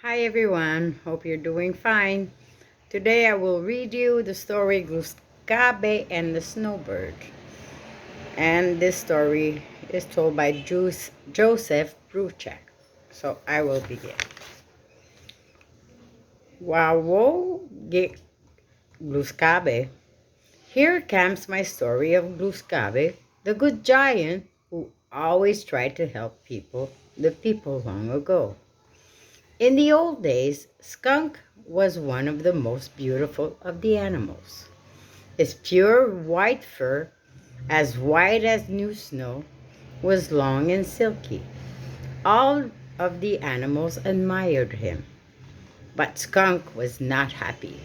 Hi everyone, hope you're doing fine. Today I will read you the story Gluskabe and the Snowbird. And this story is told by Joseph Bruchak. So I will begin. Wawo ge Gluskabe. Here comes my story of Gluskabe, the good giant who always tried to help the people long ago. In the old days, Skunk was one of the most beautiful of the animals. His pure white fur, as white as new snow, was long and silky. All of the animals admired him, but Skunk was not happy.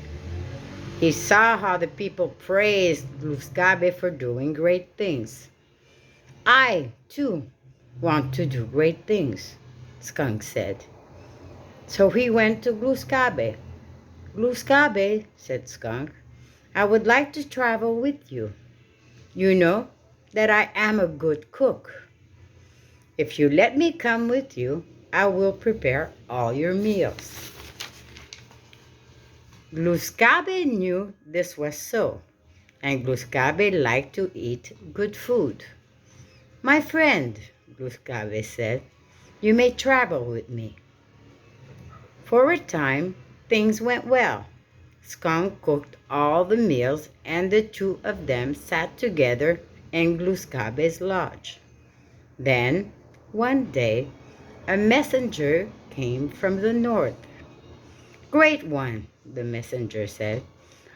He saw how the people praised Gluskabe for doing great things. I, too, want to do great things, Skunk said. So he went to Gluskabe. Gluskabe, said Skunk, I would like to travel with you. You know that I am a good cook. If you let me come with you, I will prepare all your meals. Gluskabe knew this was so, and Gluskabe liked to eat good food. My friend, Gluskabe said, you may travel with me. For a time, things went well. Skunk cooked all the meals, and the two of them sat together in Gluskabe's lodge. Then, one day, a messenger came from the north. Great one, the messenger said.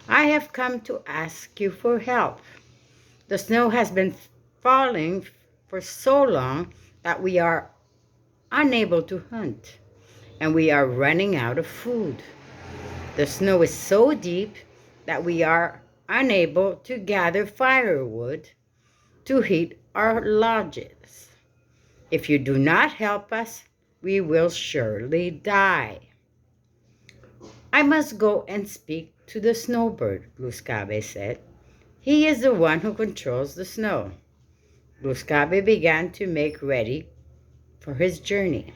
I have come to ask you for help. The snow has been falling for so long that we are unable to hunt, and we are running out of food. The snow is so deep that we are unable to gather firewood to heat our lodges. If you do not help us, we will surely die. I must go and speak to the snowbird, Gluskabe said. He is the one who controls the snow. Gluskabe began to make ready for his journey.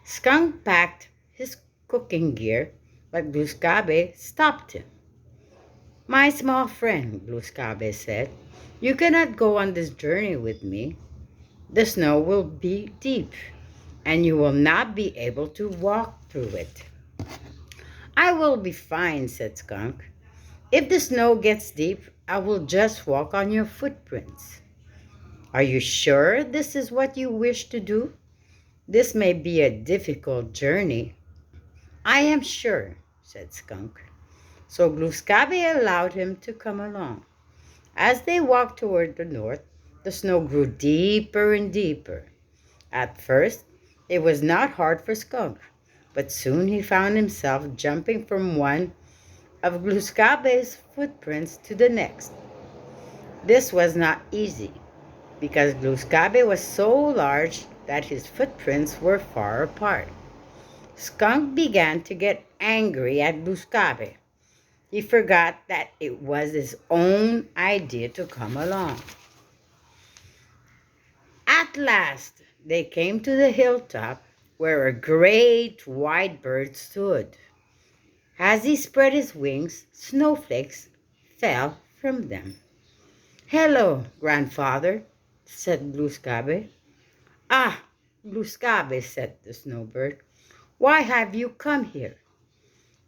Skunk packed his cooking gear, but Gluskabe stopped him. My small friend, Gluskabe said, you cannot go on this journey with me. The snow will be deep, and you will not be able to walk through it. I will be fine, said Skunk. If the snow gets deep, I will just walk on your footprints. Are you sure this is what you wish to do? This may be a difficult journey. I am sure, said Skunk. So Gluskabe allowed him to come along. As they walked toward the north, the snow grew deeper and deeper. At first, it was not hard for Skunk, but soon he found himself jumping from one of Gluskabe's footprints to the next. This was not easy, because Gluskabe was so large that his footprints were far apart. Skunk began to get angry at Gluskabe. He forgot that it was his own idea to come along. At last, they came to the hilltop where a great white bird stood. As he spread his wings, snowflakes fell from them. Hello, grandfather, said Gluskabe. Ah, Gluskabe, said the snowbird. Why have you come here?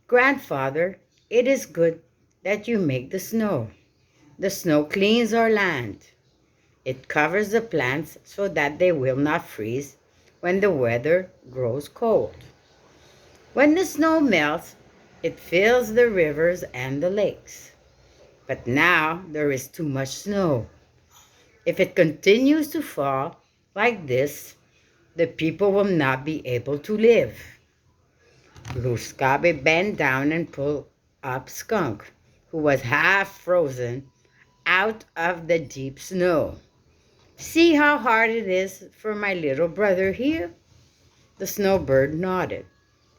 Grandfather, it is good that you make the snow. The snow cleans our land. It covers the plants so that they will not freeze when the weather grows cold. When the snow melts, it fills the rivers and the lakes. But now there is too much snow. If it continues to fall like this, the people will not be able to live. Gluskabe bent down and pulled up Skunk, who was half frozen, out of the deep snow. See how hard it is for my little brother here? The snowbird nodded.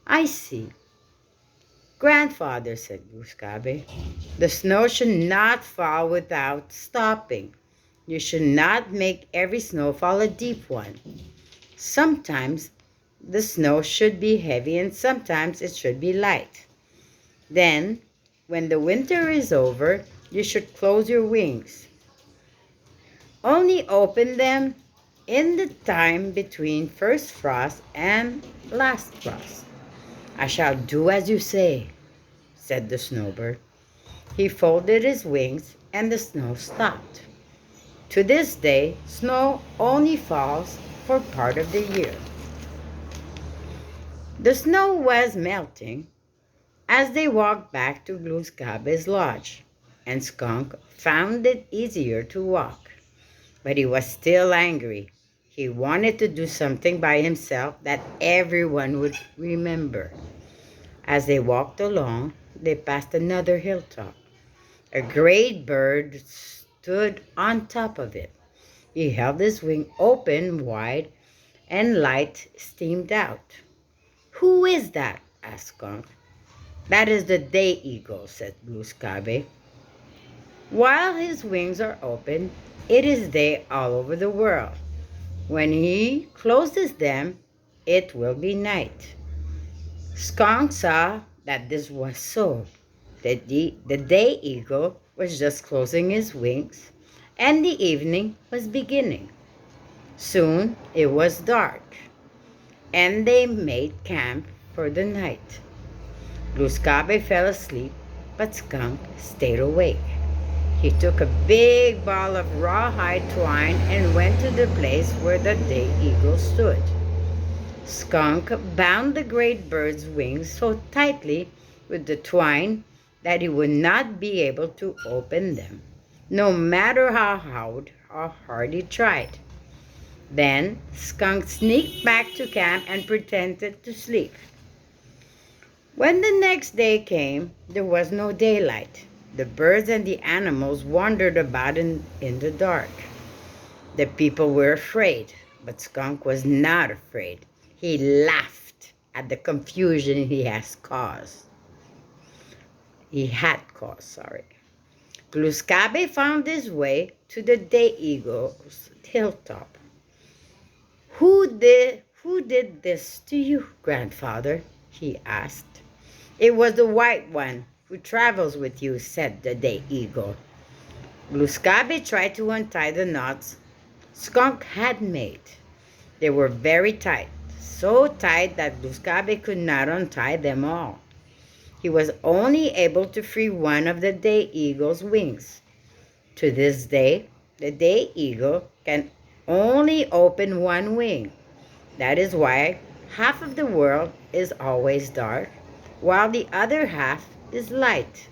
I see. Grandfather, said Gluskabe, the snow should not fall without stopping. You should not make every snowfall a deep one. Sometimes the snow should be heavy and sometimes it should be light. Then, when the winter is over, you should close your wings. Only open them in the time between first frost and last frost. I shall do as you say, said the snowbird. He folded his wings and the snow stopped. To this day, snow only falls for part of the year. The snow was melting as they walked back to Gluskabe's lodge, and Skunk found it easier to walk. But he was still angry. He wanted to do something by himself that everyone would remember. As they walked along, they passed another hilltop. A great bird stood on top of it. He held his wing open wide and light steamed out. "Who is that?" asked Skunk. "That is the day eagle," said Gluskabe. "While his wings are open, it is day all over the world. When he closes them, it will be night." Skunk saw that this was so. The day eagle was just closing his wings, and the evening was beginning. Soon it was dark, and they made camp for the night. Gluskabe fell asleep, but Skunk stayed awake. He took a big ball of rawhide twine and went to the place where the day eagle stood. Skunk bound the great bird's wings so tightly with the twine that he would not be able to open them, no matter how hard he tried. Then Skunk sneaked back to camp and pretended to sleep. When the next day came, there was no daylight. The birds and the animals wandered about in the dark. The people were afraid, but Skunk was not afraid. He laughed at the confusion he had caused. Gluskabe found his way to the day eagle's hilltop. Who did this to you, grandfather?" he asked. "It was the white one who travels with you," said the day eagle. Gluskabe tried to untie the knots Skunk had made. They were very tight, so tight that Gluskabe could not untie them all. He was only able to free one of the day eagle's wings. To this day, the day eagle can only open one wing. That is why half of the world is always dark, while the other half is light.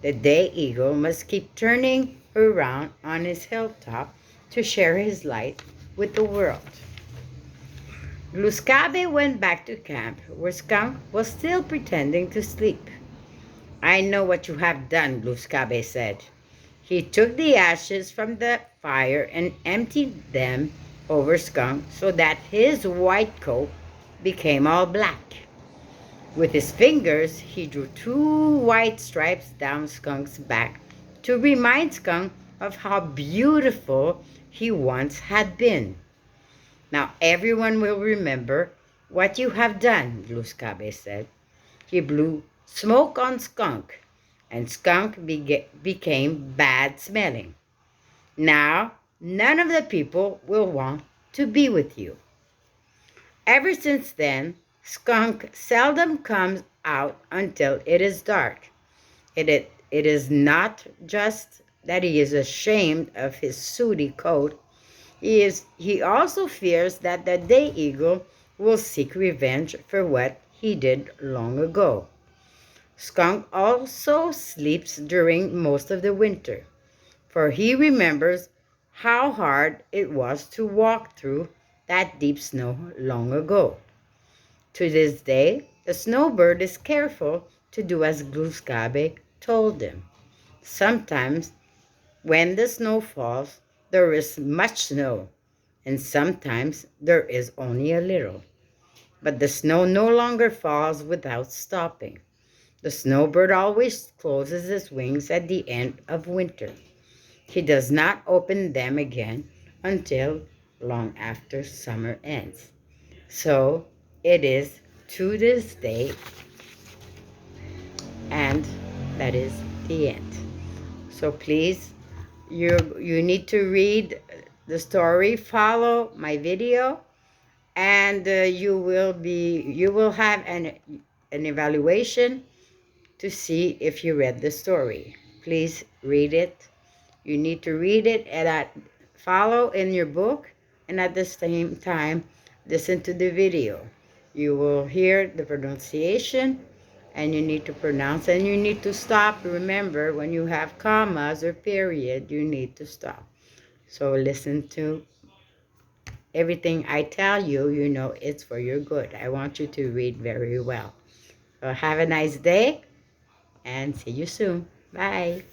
The day eagle must keep turning around on his hilltop to share his light with the world. Gluskabe went back to camp, where Skunk was still pretending to sleep. "I know what you have done," Gluskabe said. He took the ashes from the fire and emptied them over Skunk so that his white coat became all black. With his fingers, he drew 2 white stripes down Skunk's back to remind Skunk of how beautiful he once had been. "Now everyone will remember what you have done," Gluskabe said. He blew smoke on Skunk, and Skunk became bad smelling. "Now none of the people will want to be with you." Ever since then, Skunk seldom comes out until it is dark. It is not just that he is ashamed of his sooty coat. He also fears that the day eagle will seek revenge for what he did long ago. Skunk also sleeps during most of the winter, for he remembers how hard it was to walk through that deep snow long ago. To this day, the snowbird is careful to do as Gluskabe told him. Sometimes, when the snow falls, there is much snow, and sometimes there is only a little. But the snow no longer falls without stopping. The snowbird always closes his wings at the end of winter. He does not open them again until long after summer ends. So, it is to this day, and that is the end. So please, you need to read the story, follow my video, and you will have an evaluation to see if you read the story. Please read it. You need to read it and follow in your book, and at the same time listen to the video. You will hear the pronunciation, and you need to pronounce, and you need to stop. Remember, when you have commas or period, you need to stop. So listen to everything I tell you. You know it's for your good. I want you to read very well. So have a nice day, and see you soon. Bye.